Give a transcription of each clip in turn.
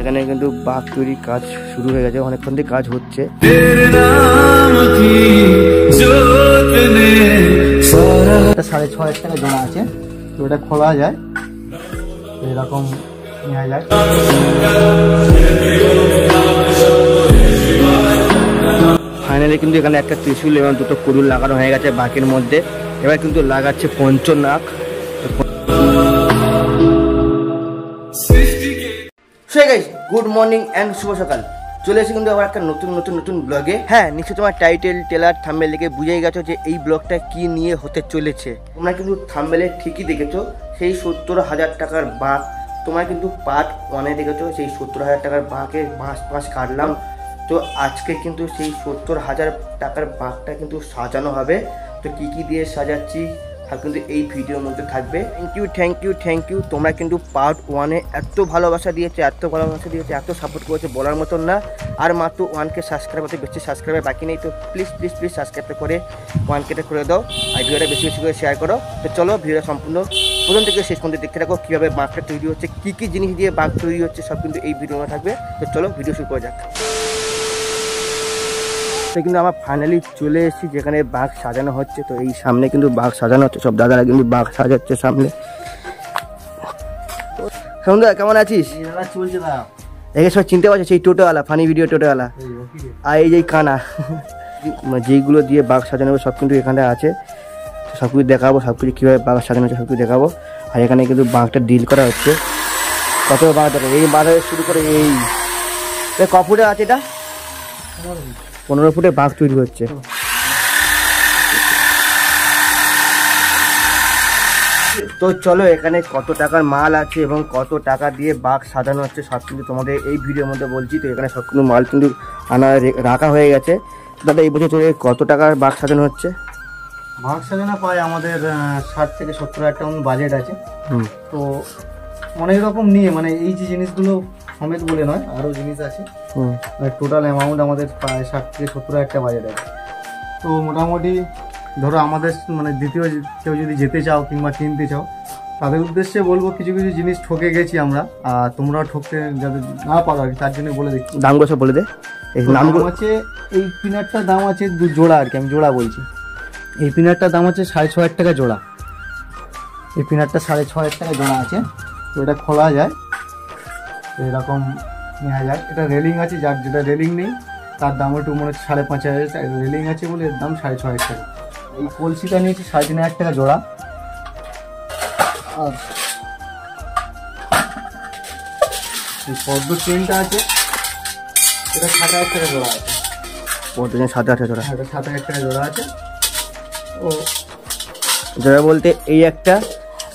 এখানে কিন্তু বাঘ তৈরি কাজ শুরু হয়ে গেছে, অনেকক্ষণ থেকে কাজ হচ্ছে। 6,500 টাকা জমা আছে, তো এটা খোলা যায়, এরকম নেওয়া যায়। ফাইনালি কিন্তু এখানে একটা ত্রিশূল এবং দুটো কুড়ুল লাগানো হয়ে গেছে বাঘের মধ্যে। এবার কিন্তু লাগাচ্ছে পঞ্চনাগ। গুড মর্নিং অ্যান্ড শুভ সকাল। চলে এসে কিন্তু আবার একটা নতুন ব্লগে। হ্যাঁ, নিশ্চয়ই তোমার টাইটেল টেলার থাম্বনেল দেখে বুঝেই গেছো যে এই ব্লগটা কি নিয়ে হতে চলেছে। তোমরা কিন্তু থাম্বনেলে ঠিকই দেখেছো, সেই 70,000 টাকার বাঘ। তোমরা কিন্তু পার্ট 1-এ দেখেছো সেই 70,000 টাকার বাঘের বাঁশ কাটলাম। তো আজকে কিন্তু সেই 70,000 টাকার বাঘটা কিন্তু সাজানো হবে। তো কি কি দিয়ে সাজাচ্ছি আর কিন্তু এই ভিডিওর মধ্যে থাকবে। Thank you. তোমরা কিন্তু পার্ট 1-এ এত ভালোবাসা দিয়েছে, এত সাপোর্ট করেছে বলার মতন না। আর মাত্র 1K সাবস্ক্রাইব হতে বেশি সাবস্ক্রাইবার বাকি নেই, তো প্লিজ সাবস্ক্রাইবটা করে 1Kটা করে দাও আর ভিডিওটা বেশি করে শেয়ার করো। তো চলো ভিডিওটা সম্পূর্ণ প্রথম থেকে শেষ পর্যন্ত দেখতে থাকো, কীভাবে বাঘটা তৈরি হচ্ছে, কী জিনিস দিয়ে বাঘ তৈরি হচ্ছে, সব কিন্তু এই ভিডিওতে থাকবে। তো চলো ভিডিও শুরু করা যাক। তো কিন্তু আমার ফাইনালি চলে এসেছি যেখানে বাঘ সাজানো হচ্ছে। তো এই সামনে কিন্তু বাঘ সাজানো হচ্ছে, সব দাদারা কিন্তু বাঘ সাজাচ্ছে সামনে। সন্ধ্যা কেমন আছিস? চলছে না, একে সব চিনতে পারছো, সেই টোটোওয়ালা, ফানি ভিডিও টোটোওয়ালা। আর এই যে কানা, যেইগুলো দিয়ে বাঘ সাজানো হবে সব কিন্তু এখানে আছে। সব কিছু দেখাবো, সব কিছু কীভাবে বাঘ সাজানো হচ্ছে সব কিছু দেখাবো। আর এখানে কিন্তু বাঘটা ডিল করা হচ্ছে। কত বাঘ দেখো, এই বাঘ শুরু করে এই ক ফুটে আছে, এটা 15 ফুটে বাঘ তৈরি হচ্ছে। তো চলো এখানে কত টাকার মাল আছে এবং কত টাকা দিয়ে বাঘ সাজানো হচ্ছে সব কিন্তু তোমাদের এই ভিডিওর মধ্যে বলছি। তো এখানে সব কিন্তু মাল কিন্তু রাখা হয়ে গেছে। দাদা এই বছর চলে কত টাকার বাঘ সাজানো হচ্ছে? বাঘ সাজানো পায় আমাদের 60 থেকে 70,000 টাকা বাজেট আছে। তো অনেক রকম নিয়ে, মানে এই যে জিনিসগুলো সমেত বলে নয়, আরও জিনিস আছে। টোটাল অ্যামাউন্ট আমাদের প্রায় 60 থেকে 70,000 টাকা বাজেট আছে। তো মোটামুটি ধরো আমাদের মানে দ্বিতীয় কেউ যদি যেতে চাও কিংবা কিনতে চাও, তাদের উদ্দেশ্যে বলবো কিছু জিনিস ঠকে গেছি আমরা, আর তোমরাও ঠকতে যাতে না পারো আর কি, তার জন্য বলে দেখি। দামগুলো সব বলে দে। এই নামগুলো আছে, এই পিনারটার দাম আছে 2 জোড়া আর কি, আমি জোড়া বলছি। এই পিনারটার দাম আছে 6,500 টাকা জোড়া। এই পিনারটা 6,500 টাকা জোড়া আছে। তো এটা খোলা যায়, এরকম নেওয়া যায়। এটা রেলিং আছে, যার যেটা রেলিং নেই তার দাম একটু মনে হচ্ছে 5,500 টাকা। রেলিং আছে বলে এর দাম 6,500 টাকা। এই কলসিটা নিয়েছি 3,500 টাকা জোড়া। আর এই পদ্ম চেনটা আছে, এটা 7,000 টাকা জোড়া আছে। পদ্ম চেন 7,000 জোড়া? এটা 7,000 টাকা জোড়া আছে। ও জোড়া বলতে এই একটা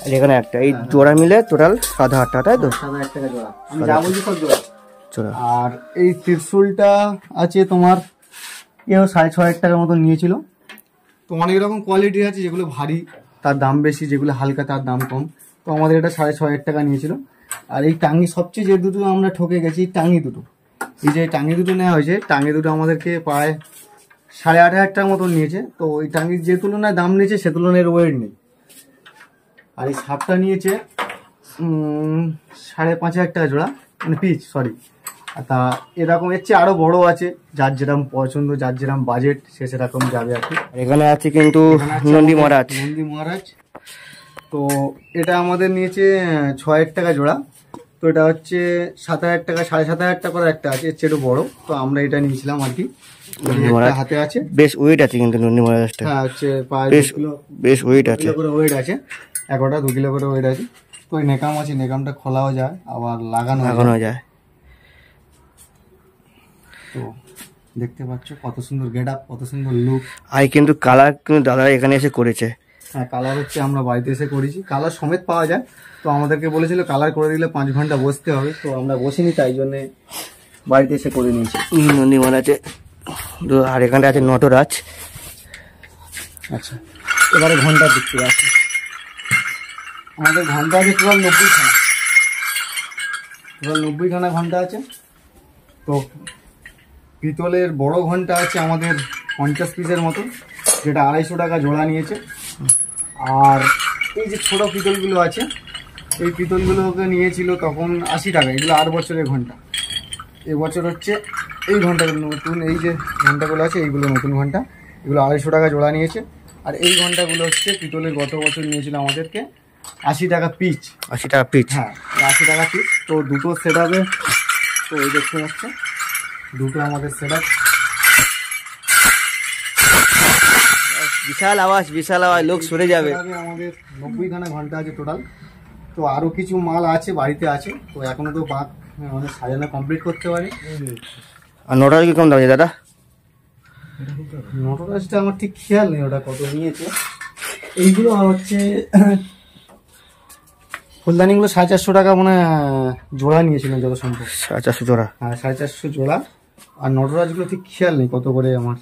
আর এখানে একটা, এই জোড়া মিলে টোটাল 7,000 টাকা, তাই তো? 7,000 টাকা জোড়া, আমি যা বলছি সব জোড়া। জোড়া। আর এই ত্রিশূলটা আছে তোমার, এও 6,500 টাকার মতো নিয়েছিল। তো অনেক রকম কোয়ালিটি আছে, যেগুলো ভারী তার দাম বেশি, যেগুলো হালকা তার দাম কম। তো আমাদের এটা 6,500 টাকা নিয়েছিল। আর এই টাঙ্গি সবচেয়ে যে দুটো আমরা ঠকে গেছি, টাঙ্গি দুটো, এই যে টাঙ্গি দুটো নেওয়া হয়েছে, টাঙ্গি দুটো আমাদেরকে প্রায় 8,500 টাকার মতো নিয়েছে। তো এই টাঙ্গির যে তুলনায় দাম নিয়েছে সে তুলনায় ওয়েট নেই। আর এই সাপটা নিয়েছে 5,500 টাকা জোড়া, মানে পিস, সরি। তা এরকম এর চেয়ে আরো বড় আছে, যার যেরকম পছন্দ, যার যেরকম বাজেট সে সেরকম যাবে আর কি। এখানে আছে কিন্তু নন্দী মহারাজ। তো এটা আমাদের নিয়েছে 6,000 টাকা জোড়া। তো এটা হচ্ছে 7,000 টাকা, 7,500 টাকা করে একটা আছে, এর চেয়ে একটু বড়। তো আমরা এটা নিয়েছিলাম আর কি। হাতে আছে, বেশ ওয়েট আছে কিন্তু নন্দী মহারাজটা। হ্যাঁ, হচ্ছে প্রায় বেশ ওয়েট আছে, 2 কিলো করে ওয়েট আছে। একটা 2 কিলো করে ওয়েট আছে। তো এই নেকাম আছে, নেকামটা খোলাও যায় আবার লাগানো যায়। তো দেখতে পাচ্ছ কত সুন্দর গেট আপ, কত সুন্দর লুক। আর কিন্তু কালার কিন্তু দাদা এখানে এসে করেছে। হ্যাঁ, কালার হচ্ছে আমরা বাড়িতে এসে করেছি, কালার সমেত পাওয়া যায়। তো আমাদেরকে বলেছিল কালার করে দিলে 5 ঘন্টা বসতে হবে, তো আমরা বসিনি, তাই জন্য বাড়িতে এসে করে নিয়েছি। নন্দী মহারাজে। আর এখানটা আছে নটরাজ। আচ্ছা, এবারে ঘন্টার দিকতে আসি। আমাদের ঘন্টা আছে টোটাল 90খানা, টোটাল 90খানা ঘন্টা আছে। তো পিতলের বড় ঘন্টা আছে আমাদের 50 পিসের মতো, যেটা 250 টাকা জোড়া নিয়েছে। আর এই যে ছোট পিতলগুলো আছে, এই পিতলগুলোকে নিয়েছিল তখন 80 টাকা, এগুলো 8 বছরের ঘন্টা। এবছর হচ্ছে এই ঘন্টাগুলো নতুন, এই যে ঘন্টাগুলো আছে এইগুলো নতুন ঘন্টা, এগুলো 250 টাকা জোড়া নিয়েছে। আর এই ঘন্টাগুলো হচ্ছে পিতলের গত বছর নিয়েছিল আমাদেরকে 80 টাকা পিচ। 80 টাকা পিচ? হ্যাঁ 80 টাকা পিচ। তো দুটো সেট আপে, তো এই দেখতে পাচ্ছে দুটো আমাদের সেট আপ। বিশাল আওয়াজ, বিশাল আওয়াজ, লোক সরে যাবে। আমাদের 90খানা ঘন্টা আছে টোটাল। তো আরো কিছু মাল আছে বাড়িতে আছে, তো এখনো তো বাঘ মানে সাজানো কমপ্লিট করতে পারি। আর নটার কি কম দাম আছে দাদা? নটরাজটা আমার ঠিক খেয়াল নেই ওটা কত নিয়েছে। এইগুলো হচ্ছে ফুলদানিগুলো 450 টাকা মানে জোড়া নিয়েছিলেন যত সম্ভব। 450 জোড়া? হ্যাঁ 450 জোড়া। আর নটরাজগুলো ঠিক খেয়াল নেই কত করে আমার।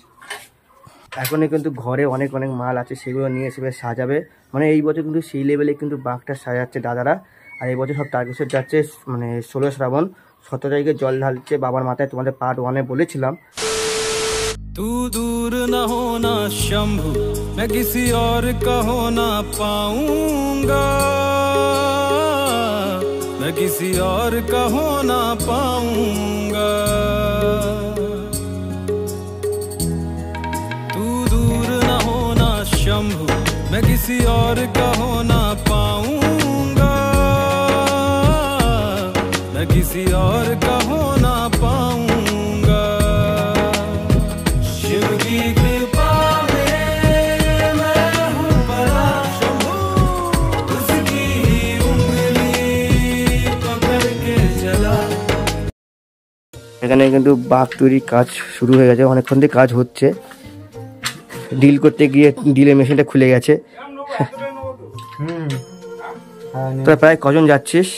এখনই কিন্তু ঘরে অনেক অনেক মাল আছে, সেগুলো নিয়ে এসে সাজাবে। মানে এই বছর কিন্তু সেই লেভেলে কিন্তু বাঘটা সাজাচ্ছে দাদারা। আর এই বছর সব টার্গেট যাচ্ছে মানে 16 শ্রাবণ, 17 তারিখে জল ঢালছে বাবার মাথায়। তোমাদের পার্ট 1-এ বলেছিলাম। तू दूर न होना शंभु, मैं किसी और का हो ना पाऊंगा, मैं किसी और का हो ना पाऊंगा। तू दूर न होना शंभु, मैं किसी और का हो ना पाऊंगा, मैं किसी और का हो ना पाऊंगा। शिव की कृपा में मैं हूँ परा शंभु, उसकी ही उंगली पकड़ के चला। এখানে কিন্তু বাঘ তৈরির কাজ শুরু হয়ে গেছে, অনেকক্ষণ থেকে কাজ হচ্ছে। ডিল করতে গিয়ে ডিলের মেশিনটা খুলে গেছে। তো প্রায় কজন যাচ্ছিস?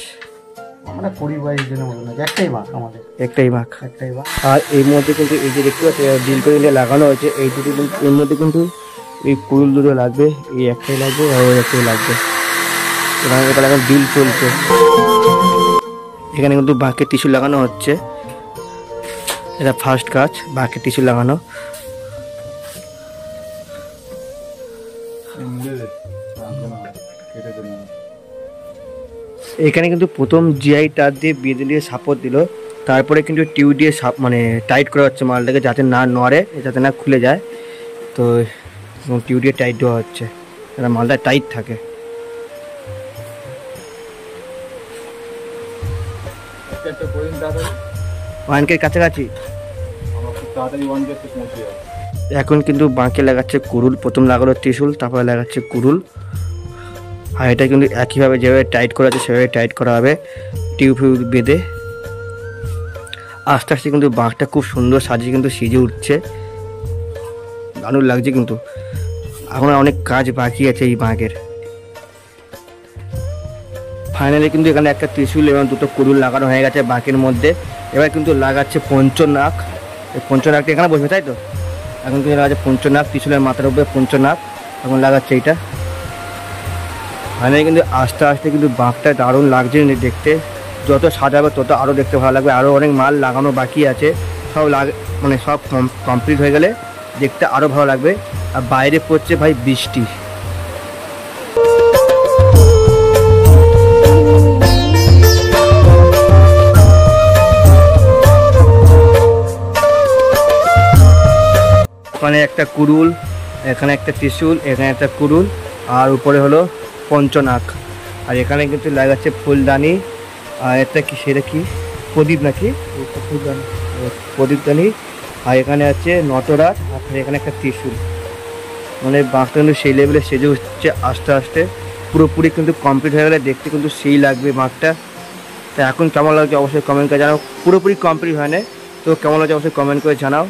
আমরা 20-22 জনের মতো না, একটাই বাঘ আমাদের, একটাই বাঘ। একটাই বাঘ। আর এর মধ্যে কিন্তু এই যে দেখতে পাচ্ছি ডিল করে লাগানো হয়েছে, এই দুটো কিন্তু এর মধ্যে কিন্তু এই কুড়ুল দুটো লাগবে, এই একটাই লাগবে আর ওই একটাই লাগবে। এখানে এখন ডিল চলছে। এখানে কিন্তু বাঘের টিস্যু লাগানো হচ্ছে, এটা ফার্স্ট কাজ, বাঘের টিস্যু লাগানো। এখানে কিন্তু প্রথম জিআই তার দিয়ে বেঁধে দিয়ে সাপোর্ট দিল, তারপরে কিন্তু টিউ দিয়ে মানে টাইট করা হচ্ছে মালটাকে, যাতে না নড়ে, যাতে না খুলে যায়। তো টিউ দিয়ে টাইট দেওয়া হচ্ছে, যাতে মালটা টাইট থাকে। ওয়ানকের কাছাকাছি এখন কিন্তু বাঁকে লাগাচ্ছে কুড়ুল। প্রথম লাগালো ত্রিশুল, তারপরে লাগাচ্ছে কুড়ুল। আর এটা কিন্তু একইভাবে যেভাবে টাইট করা আছে সেভাবে টাইট করা হবে, টিউব ফিউব বেঁধে। আস্তে আস্তে কিন্তু বাঁকটা খুব সুন্দর সাজিয়ে কিন্তু সিজে উঠছে, দারুণ লাগছে। কিন্তু এখন অনেক কাজ বাকি আছে এই বাঁকের। ফাইনালি কিন্তু এখানে একটা ত্রিশুল এবং দুটো কুড়ুল লাগানো হয়ে গেছে বাঁকের মধ্যে। এবার কিন্তু লাগাচ্ছে পঞ্চনাক। এই পঞ্চনাকটা এখানে বসবে, তাই তো? এখন কিন্তু লাগাচ্ছে পঞ্চনাক, ত্রিশুলের মাথার উপরে পঞ্চনাক এখন লাগাচ্ছে এইটা। ফাইনালি কিন্তু আস্তে আস্তে কিন্তু বাঁকটা দারুণ লাগছে দেখতে। যত সাজাবে তত আরও দেখতে ভালো লাগবে। আরও অনেক মাল লাগানো বাকি আছে, সব মানে সব কমপ্লিট হয়ে গেলে দেখতে আরও ভালো লাগবে। আর বাইরে পড়ছে ভাই বৃষ্টি। ওখানে একটা কুড়ুল, এখানে একটা ত্রিশুল, এখানে একটা কুড়ুল, আর উপরে হলো পঞ্চনাক। আর এখানে কিন্তু লাগাচ্ছে ফুলদানি। আর এটা কি, সেটা কি প্রদীপ নাকি? প্রদীপদানি। আর এখানে আছে নটরাজ, আর এখানে একটা ত্রিশুল। মানে বাঁকটা কিন্তু সেই লেভেলে সেজে উঠছে আস্তে আস্তে। পুরোপুরি কিন্তু কমপ্লিট হয়ে গেলে দেখতে কিন্তু সেই লাগবে বাঁকটা। তা এখন কেমন লাগছে অবশ্যই কমেন্ট করে জানাও। পুরোপুরি কমপ্লিট হয় না, তো কেমন লাগছে অবশ্যই কমেন্ট করে জানাও।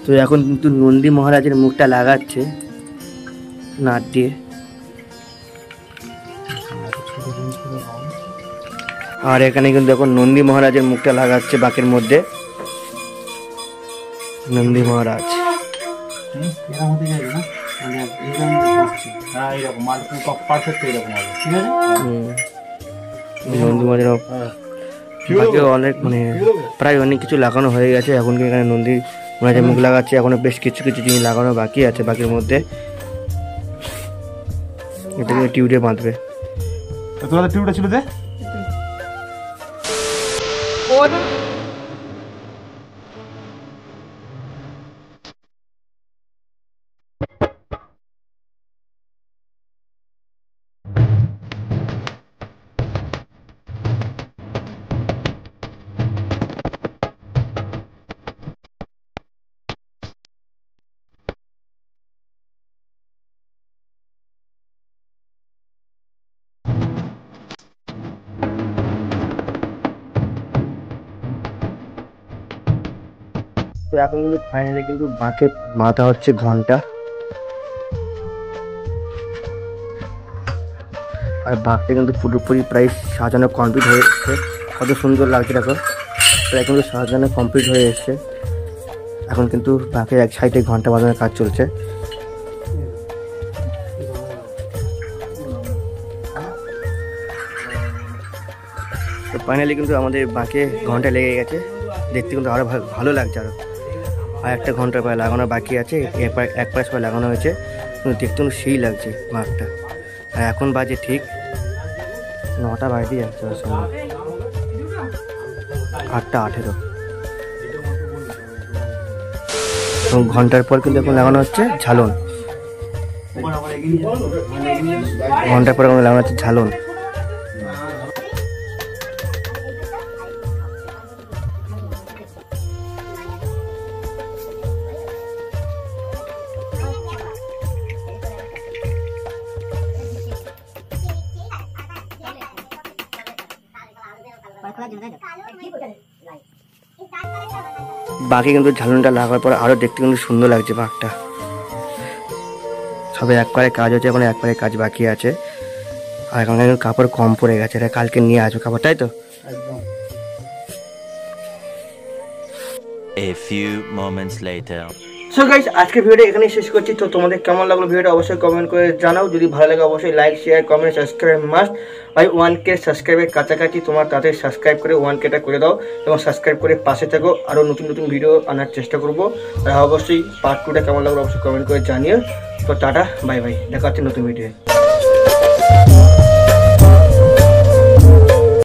তো এখন কিন্তু নন্দী মহারাজের মুখটা লাগাচ্ছে নাট দিয়ে। আর এখানে কিন্তু এখন নন্দী মহারাজের মুখটা লাগাচ্ছে বাঁকের মধ্যে। নন্দী মহারাজ নন্দী মহারাজ বাকি অনেক মানে প্রায় অনেক কিছু লাগানো হয়ে গেছে। এখন এখানে নন্দী মহারাজের মুখ লাগাচ্ছে, এখনো বেশ কিছু কিছু জিনিস লাগানো বাকি আছে বাকির মধ্যে। এটাকে টিউবে বাঁধবে। তোরা টিউবটা ছিল যে তো এখন কিন্তু ফাইনালি কিন্তু বাঁকে বাঁধা হচ্ছে ঘন্টা। আর বাঁকটা কিন্তু পুরোপুরি প্রায় সাজানো কমপ্লিট হয়ে এসছে। কত সুন্দর লাগছে দেখো, প্রায় কিন্তু সাজানো কমপ্লিট হয়ে এসছে। এখন কিন্তু বাঁকের এক সাইডে ঘন্টা বাঁধানোর কাজ চলছে। তো ফাইনালি কিন্তু আমাদের বাঁকে ঘন্টা লেগে গেছে, দেখতে কিন্তু আরও ভালো লাগছে। আর একটা ঘন্টা প্রায় লাগানো বাকি আছে, এক পাশ প্রায় লাগানো হয়েছে, কিন্তু দেখতে কিন্তু সেই লাগছে বাঁকটা। আর এখন বাজে ঠিক 9টা বাজে যাচ্ছে, 8:18। এবং ঘন্টার পর কিন্তু এখন লাগানো হচ্ছে ঝালন। ঘন্টার পর এখন লাগানো হচ্ছে ঝালন। বাকি কিন্তু ঝালনটা লাগার পর আরো দেখতে কিন্তু সুন্দর লাগছে বাঁকটা। সবে একবারে কাজ হচ্ছে, এখন একবারে কাজ বাকি আছে। আর এখন কিন্তু কাপড় কম পড়ে গেছে, এটা কালকে নিয়ে আসবো কাপড়, তাই তো? A few moments later. So guys, আজকে ভিডিওটা এখানেই শেষ করছি। তো তোমাদের কেমন লাগলো ভিডিওটা অবশ্যই কমেন্ট করে জানাও। যদি ভালো লাগে অবশ্যই like, share, comment, subscribe must. ভাই 1K সাবস্ক্রাইবের কাছাকাছি, তোমার তাদের সাবস্ক্রাইব করে 1Kটা করে দাও এবং সাবস্ক্রাইব করে পাশে থাকো। আরও নতুন নতুন ভিডিও আনার চেষ্টা করবো। আর অবশ্যই পার্ট 2টা কেমন লাগলো অবশ্যই কমেন্ট করে জানিও। তো টাটা, বাই বাই, দেখা হচ্ছে নতুন ভিডিও।